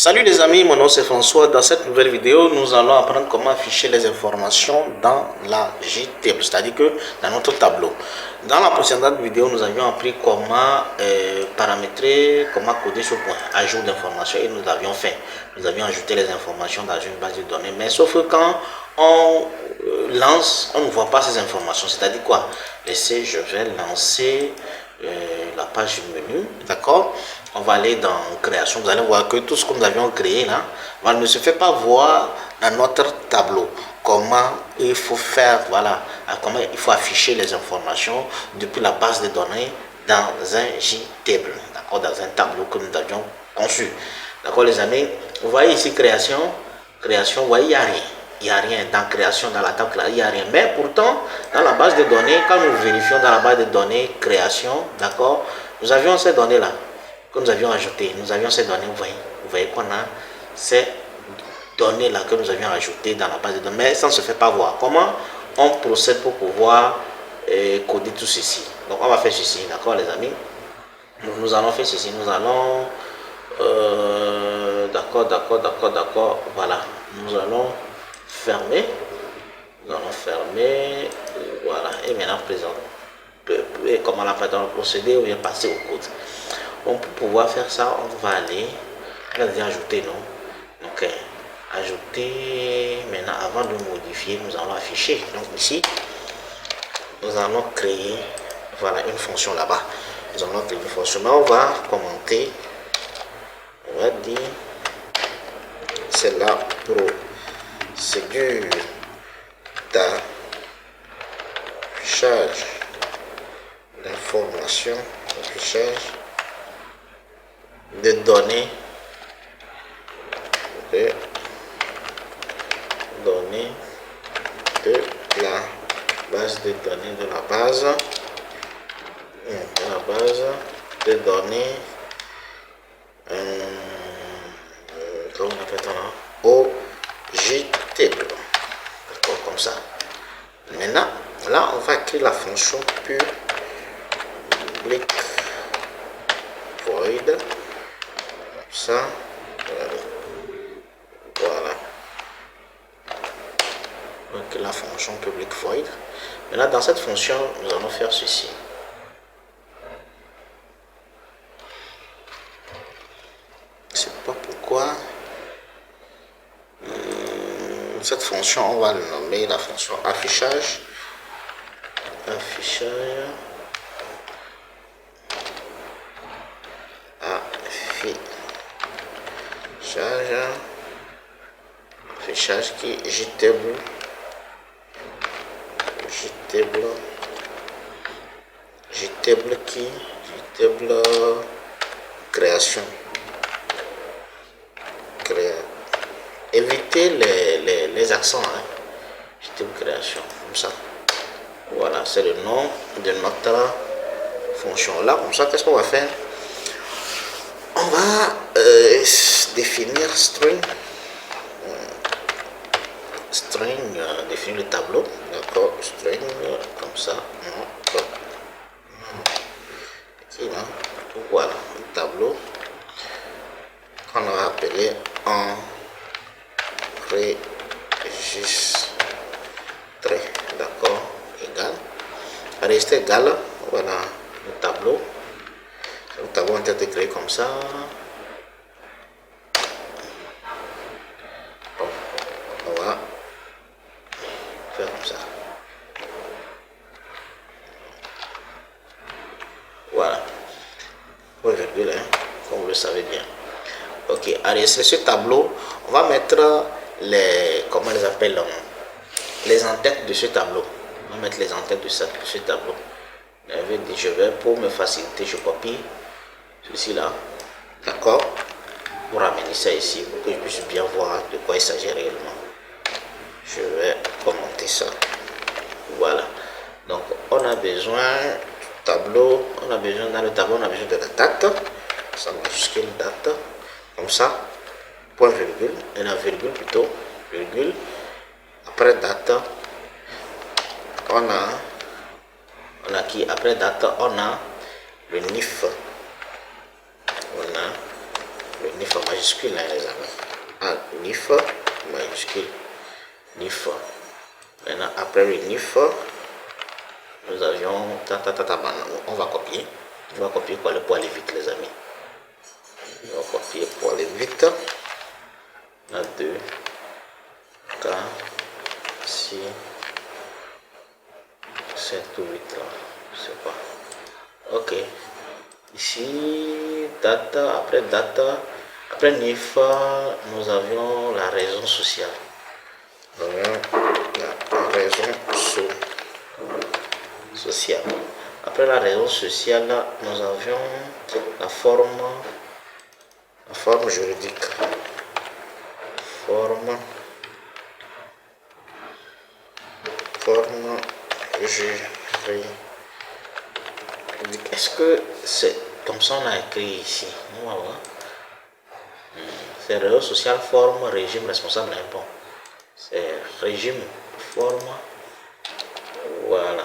Salut les amis, mon nom c'est François. Dans cette nouvelle vidéo, nous allons apprendre comment afficher les informations dans la JTable, c'est-à-dire que dans notre tableau. Dans la précédente vidéo, nous avions appris comment paramétrer, comment coder ce point, ajout d'informations, et nous l'avions fait. Nous avions ajouté les informations dans une base de données, mais sauf que quand on lance, on ne voit pas ces informations. C'est-à-dire quoi? Laissez, je vais lancer la page du menu, d'accord? On va aller dans création, vous allez voir que tout ce que nous avions créé là ne se fait pas voir dans notre tableau. Comment il faut faire, voilà, comment il faut afficher les informations depuis la base de données dans un JTable, d'accord, dans un tableau que nous avions conçu. D'accord les amis, vous voyez ici création, vous voyez il n'y a rien. Il n'y a rien dans création, dans la table, il n'y a rien. Mais pourtant, dans la base de données, quand nous vérifions dans la base de données création, d'accord, nous avions ces données-là que nous avions ajoutées. Nous avions ces données, vous voyez qu'on a ces données-là que nous avions ajoutées dans la base de données. Mais ça ne se fait pas voir. Comment on procède pour pouvoir coder tout ceci? Donc, on va faire ceci, d'accord, les amis? Nous allons faire ceci. Nous allons... d'accord. Voilà. Nous allons fermer, voilà, et maintenant présent, comment la procéder ou bien passer au code. Bon, pour pouvoir faire ça, on va aller, ajouter, non, donc ajouter. Maintenant, avant de modifier, nous allons afficher. Donc ici, nous allons créer, voilà, une fonction là-bas. Nous allons créer une fonction, mais on va commenter, on va dire, c'est la procédure d'affichage d'informations, affichage de données, de la base de données, de la base de données, comment on appelle ça là, au JTable, comme ça. Maintenant, là, on va créer la fonction public void, comme ça, voilà. Donc la fonction public void. Maintenant, dans cette fonction, nous allons faire ceci. Je ne sais pas pourquoi. Cette fonction, on va le nommer la fonction affichage. Affichage qui est JTable création. Éviter les accents, hein. JTable création, comme ça. Voilà, c'est le nom de notre fonction là. Comme ça, qu'est-ce qu'on va faire? On va définir string, définir le tableau, d'accord, string, comme ça, voilà, le tableau qu'on va appeler enregistré, d'accord, égal, enregistré égal, voilà, le tableau va être créé comme ça. On va faire comme ça. Voilà. Point virgule, hein, comme vous le savez bien. Ok, allez, c'est ce tableau. On va mettre les, comment les appelle, les en-têtes de ce tableau. On va mettre les en-têtes de ce tableau. Je vais, pour me faciliter, je copie ceci là, d'accord, pour ramener ça ici pour que je puisse bien voir de quoi il s'agit réellement. Je vais commenter ça. Voilà, donc on a besoin du tableau, dans le tableau on a besoin de la date, ça majuscule date, comme ça, point virgule, et la virgule plutôt, virgule, après date, on a qui, après date, on a le NIF, le NIF majuscule, hein, les amis. Ah, NIF majuscule. NIF. Maintenant, après le NIF, nous avions... On va copier. On va copier pour aller vite, les amis. On va copier pour aller vite. La 2, 4, 6, 7 ou 8 là. Je sais pas. Ok. Ici, data, après NIF, nous avions la raison sociale. Nous avions la raison sociale. Après la raison sociale, nous avions la forme juridique. Forme juridique. Est-ce que c'est comme ça on a écrit ici? On va voir. C'est réseau social, forme, régime, responsable, impôt. C'est régime, forme. Voilà.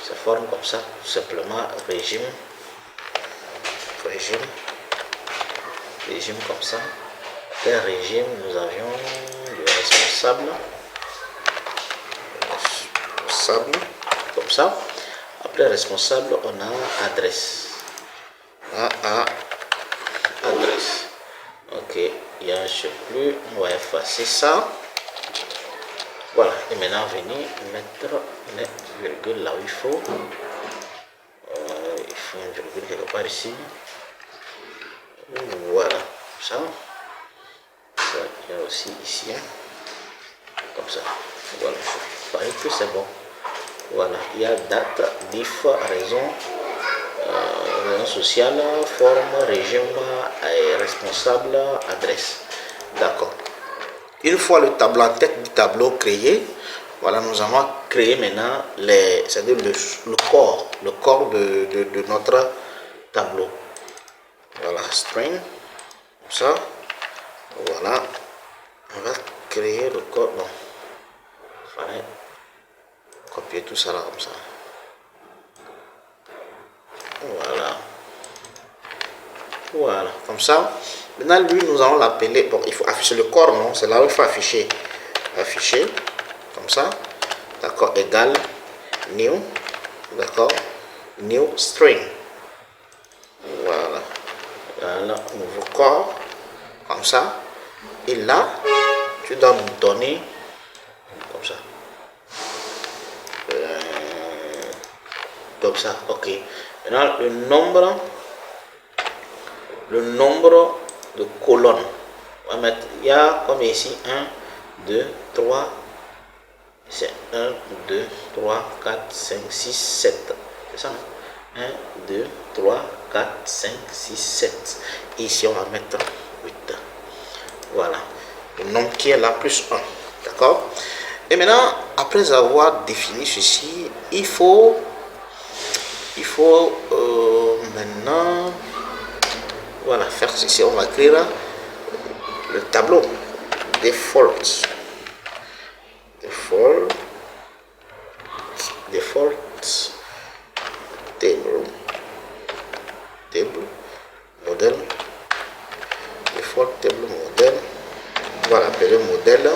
C'est forme comme ça, tout simplement. Régime comme ça. Après régime, nous avions le responsable comme ça. Après responsable, on a adresse. Adresse. Ok, il y a un surplus, on va effacer ça. Voilà, et maintenant venir mettre une virgule là où il faut. Il faut une virgule quelque part ici. Voilà, ça. Il y a aussi ici, hein. Comme ça. Voilà, je parie que c'est bon. Voilà, il y a date, diff, raison sociale, forme, régime, responsable, adresse. D'accord. Une fois le tableau en tête du tableau créé, voilà, nous allons créer maintenant c'est-à-dire le corps de notre tableau. Voilà, string, comme ça. Voilà, on va créer le corps. Bon, il fallait copier tout ça là comme ça. Voilà, comme ça. Maintenant, lui, nous allons l'appeler. Bon, il faut afficher le corps, non? C'est là où il faut afficher. Afficher, comme ça. D'accord, égal new. D'accord, new string. Voilà. Voilà, nouveau corps. Comme ça. Et là, tu dois nous donner comme ça. Comme ça, ok. Maintenant, le nombre de colonnes. On va mettre, il y a comme ici 1, 2, 3, c'est 1, 2, 3, 4, 5, 6, 7. C'est ça, non? 1, 2, 3, 4, 5, 6, 7. Et ici, on va mettre 8. Voilà. Le nombre qui est là plus 1. D'accord? Et maintenant, après avoir défini ceci, il faut maintenant, voilà, faire ceci. On va créer le tableau default table modèle default table modèle. Voilà, appeler modèle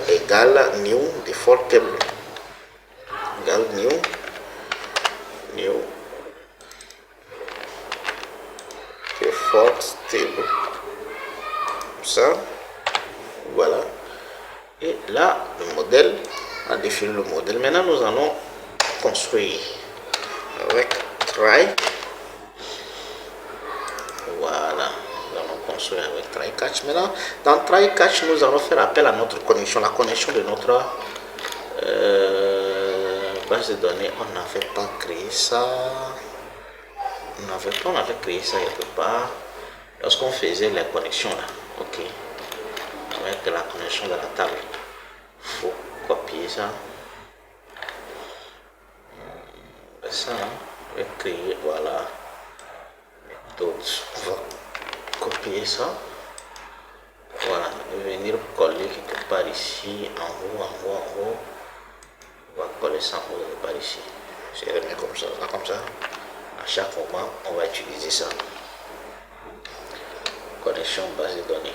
égale new default table égale new default table. Ça, voilà. Et là, le modèle, on a défini le modèle. Maintenant, nous allons construire avec try. Voilà, nous allons construire avec try catch. Maintenant, dans try catch, nous allons faire appel à notre connexion, la connexion de notre base de données. On n'avait pas créé ça. On avait créé ça quelque part lorsqu'on faisait les connexions là. Ok, avec la connexion de la table. Il faut copier ça. Ça, on va créer, voilà. D'autres, on va copier ça. Voilà, venir coller quelque part ici, en haut. On va coller ça en haut quelque part ici. C'est remis comme ça, comme ça. À chaque moment, on va utiliser ça. Connexion base de données.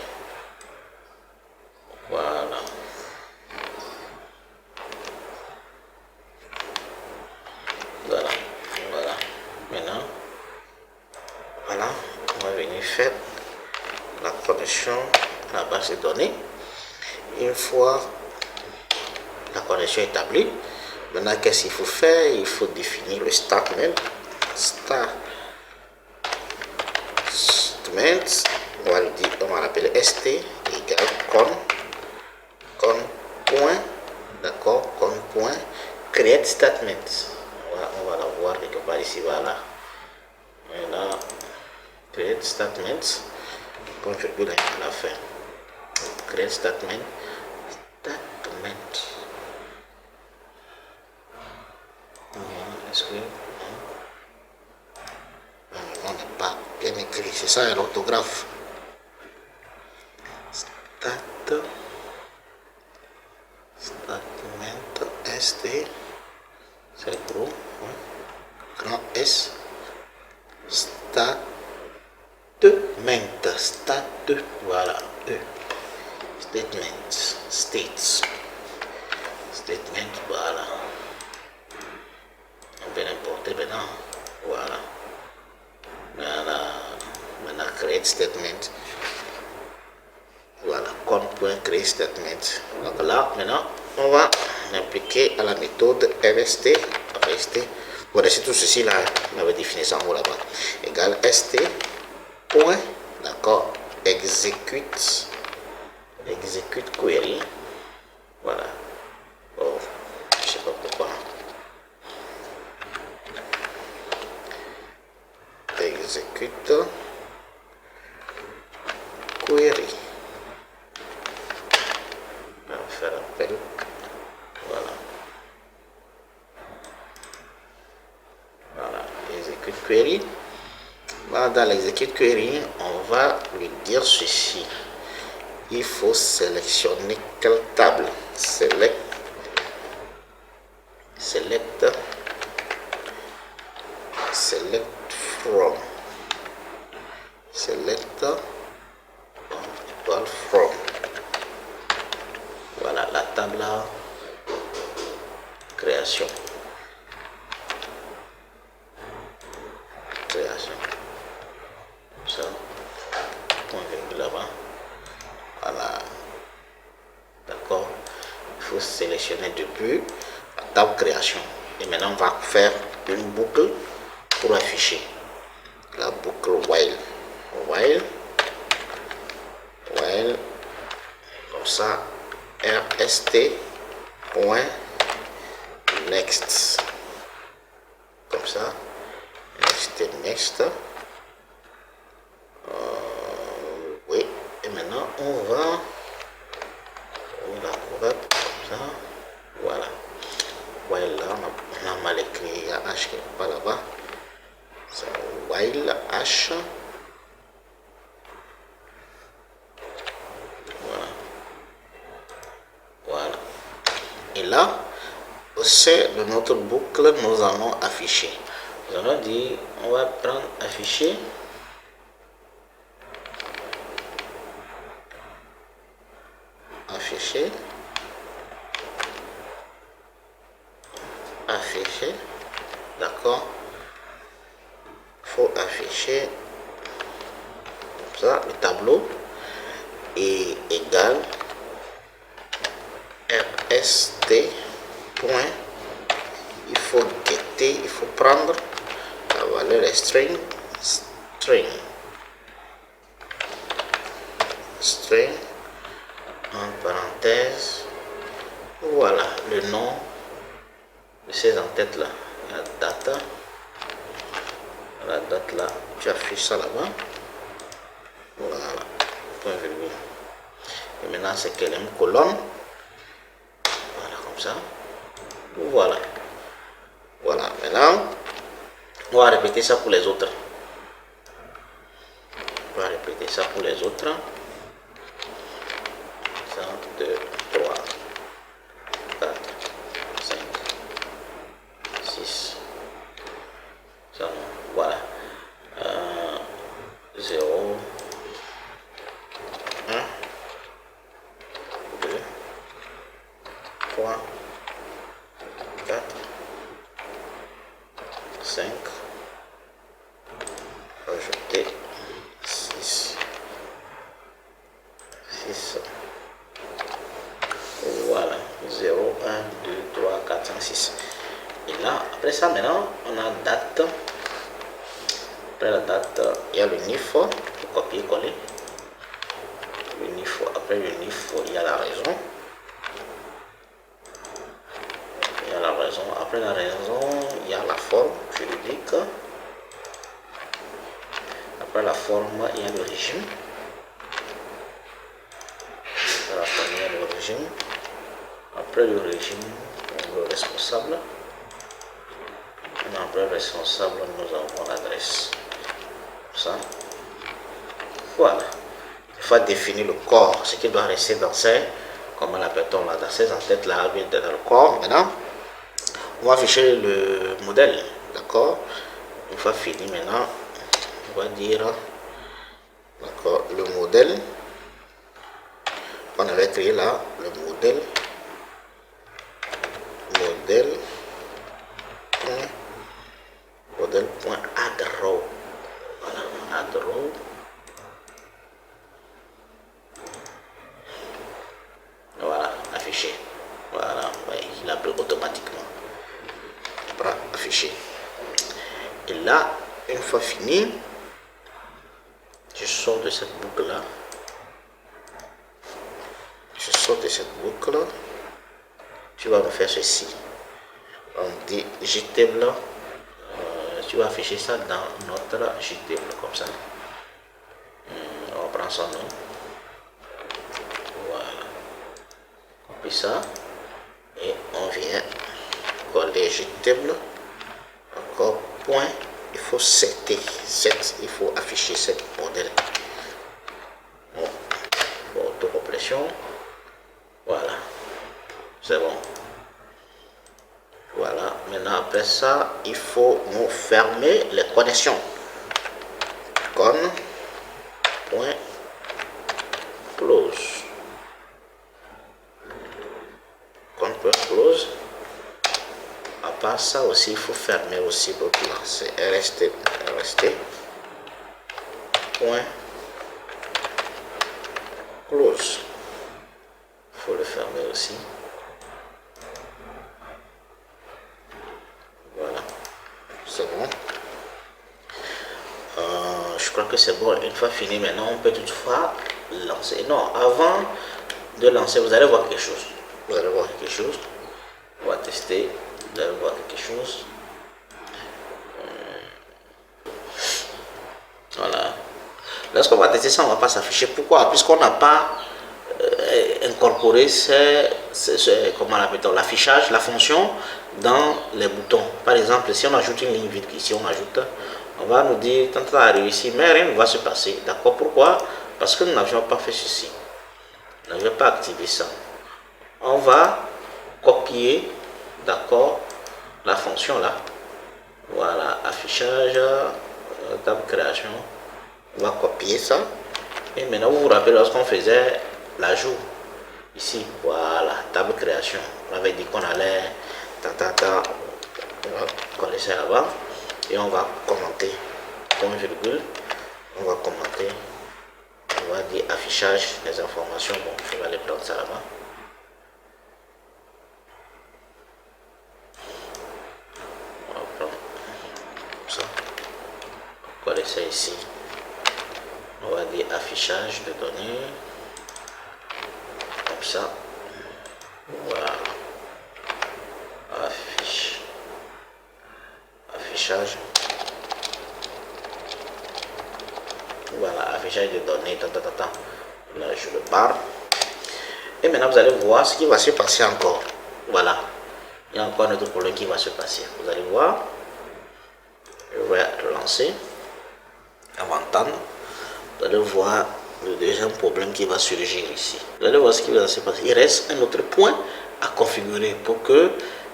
Voilà. Voilà. Voilà. Maintenant, voilà, on va venir faire la connexion à la base de données. Une fois la connexion établie, maintenant qu'est-ce qu'il faut faire? Il faut définir le statement. On va le dire, on va l'appeler st égale con point, d'accord, con point create statement. On va la voir quelque part ici, voilà. Maintenant, create statement, point virgule à la fin. Create statement. Est-ce que non, n'est pas bien écrit, c'est ça l'orthographe. Statement st, c'est gros, grand S, statement, voilà, statement, voilà. On peut l'importer maintenant, voilà. Maintenant, create statement. Voilà, con.create statement. Donc là, maintenant, on va appliquer à la méthode rst. Voilà, c'est tout ceci là, on avait défini ça en haut là-bas. Égal st. Point, d'accord, execute query. Voilà. Oh, je sais pas pourquoi. Execute query. On va faire appel. Voilà. Voilà. Execute query. Voilà, dans l'execute query, on va lui dire ceci. Il faut sélectionner quelle table. Select from. From. Voilà la table création. Ça, point virgule là-bas. Voilà. D'accord. Il faut sélectionner depuis la table création. Et maintenant, on va faire une boucle pour afficher. La boucle while. Comme ça, rst point next. Comme ça. Next. Oui. Et maintenant, on va comme ça. Voilà. While là, on a mal écrit. Il y a H qui n'est pas là-bas. While H. Voilà. Et là, au sein de notre boucle, nous allons afficher. Nous allons dire, on va prendre afficher. D'accord. Il faut afficher comme ça le tableau et égal rst point. Il faut getter, il faut prendre la valeur string en parenthèse. Voilà le nom de ces entêtes là, la date là, tu affiches ça là-bas. Voilà, point virgule. Et maintenant c'est quelle colonne. Voilà, comme ça. Voilà. Maintenant on va répéter ça pour les autres. 2, 3, 4, 5, 6. Ça, voilà. ça, maintenant, on a date. Après la date, il y a le NIF, copier-coller. Le NIF, après le NIF, il y a la raison. Il y a la raison. Après la raison, il y a la forme juridique. Après la forme, il y a le régime. Après la forme, il y a le régime. Après le régime, le responsable. Après le responsable, nous avons l'adresse. Ça. Voilà. Il faut définir le corps, ce qui doit rester dans ces, comment l'appelle-t-on là, dans ces entêtes là, dans le corps. Maintenant, on va afficher le modèle. D'accord. Une fois fini, maintenant, on va dire, d'accord, le modèle. On avait créé là, le modèle. Modèle.addRow. Voilà, addRow. Voilà, affiché. Voilà, il a pris automatiquement. Voilà, affiché. Et là, une fois fini, je sors de cette boucle là. Je sors de cette boucle. Tu vas me faire ceci. On dit JTable. Tu vas afficher ça dans notre JTable comme ça. On prend son nom. Voilà. Copie ça. Et on vient coller JTable. Encore point. Il faut setter. Il faut afficher cette modèle. Bon. Pour autocomplétion. Voilà. C'est bon. Voilà, maintenant après ça, il faut nous fermer les connexions. Close. Close. À part ça aussi, il faut fermer aussi l'autre là. C'est RST. Close. Il faut le fermer aussi. C'est bon. Je crois que c'est bon. Une fois fini, maintenant on peut toutefois lancer. Non, avant de lancer, vous allez voir quelque chose. On va tester. Vous allez voir quelque chose. Voilà. Lorsqu'on va tester ça, on ne va pas s'afficher. Pourquoi? Puisqu'on n'a pas incorporé comment l'appelle-t-on, l'affichage, la fonction dans les boutons. Par exemple, si on ajoute une ligne vide ici, on va nous dire tant à réussir, mais rien ne va se passer. D'accord? Pourquoi? Parce que nous n'avions pas fait ceci. Nous n'avions pas activé ça. On va copier, d'accord, la fonction là. Voilà, affichage, table création. On va copier ça. Et maintenant, vous vous rappelez lorsqu'on faisait l'ajout ici, voilà, table création. On avait dit qu'on allait on va coller ça là-bas et on va commenter. Point virgule, on va commenter. On va dire affichage des informations. Bon, je vais aller prendre ça là-bas. On va prendre ça. Coller ça ici. On va dire affichage de données. Comme ça. Voilà. Affichage. Voilà, affichage de données. Là, je le barre. Et maintenant, vous allez voir ce qui va se passer encore. Voilà. Il y a encore un autre problème qui va se passer. Vous allez voir. Je vais relancer. On va entendre. Vous allez voir le deuxième problème qui va surgir ici. Vous allez voir ce qui va se passer. Il reste un autre point à configurer pour que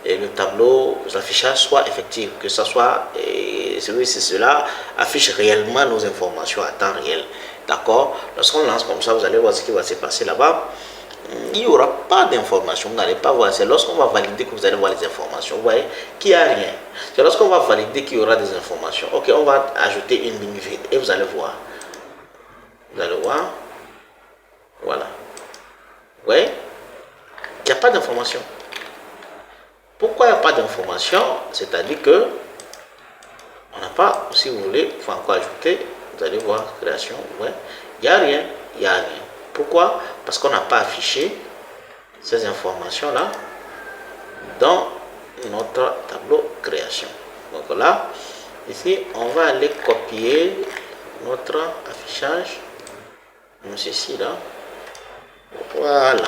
le tableau d'affichage soit effectif, que ce soit cela affiche réellement nos informations à temps réel. D'accord? Lorsqu'on lance comme ça, vous allez voir ce qui va se passer là-bas. Il n'y aura pas d'informations, vous n'allez pas voir. C'est lorsqu'on va valider que vous allez voir les informations. Vous voyez qu'il n'y a rien. C'est lorsqu'on va valider qu'il y aura des informations. Ok, on va ajouter une ligne vide et vous allez voir. Vous allez voir. Voilà. Vous voyez? Il n'y a pas d'information. Pourquoi il n'y a pas d'information? C'est-à-dire que on n'a pas, si vous voulez, il faut encore ajouter, vous allez voir, création, ouais, il n'y a rien, il n'y a rien. Pourquoi? Parce qu'on n'a pas affiché ces informations-là dans notre tableau création. Donc là, ici, on va aller copier notre affichage, ceci là, voilà,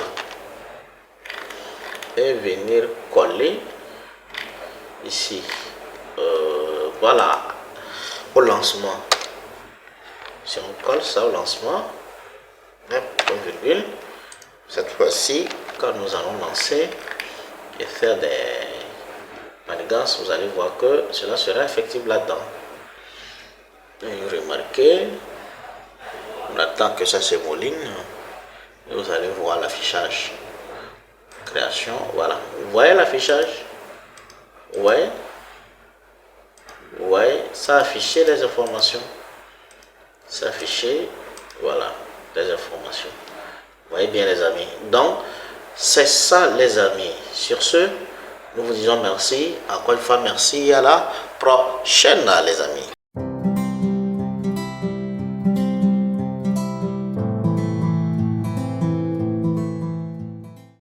et venir coller ici, voilà, au lancement. Si on colle ça au lancement, point virgule, cette fois-ci, quand nous allons lancer et faire des manigances, vous allez voir que cela sera effectif là-dedans. Remarquez, on attend que ça se mouline et vous allez voir l'affichage. Création, voilà. Vous voyez l'affichage? Ouais. Ouais, ça a affiché les informations. Ça a affiché, voilà, les informations. Vous voyez bien les amis. Donc, c'est ça les amis. Sur ce, nous vous disons merci. Encore une fois, merci. À la prochaine les amis.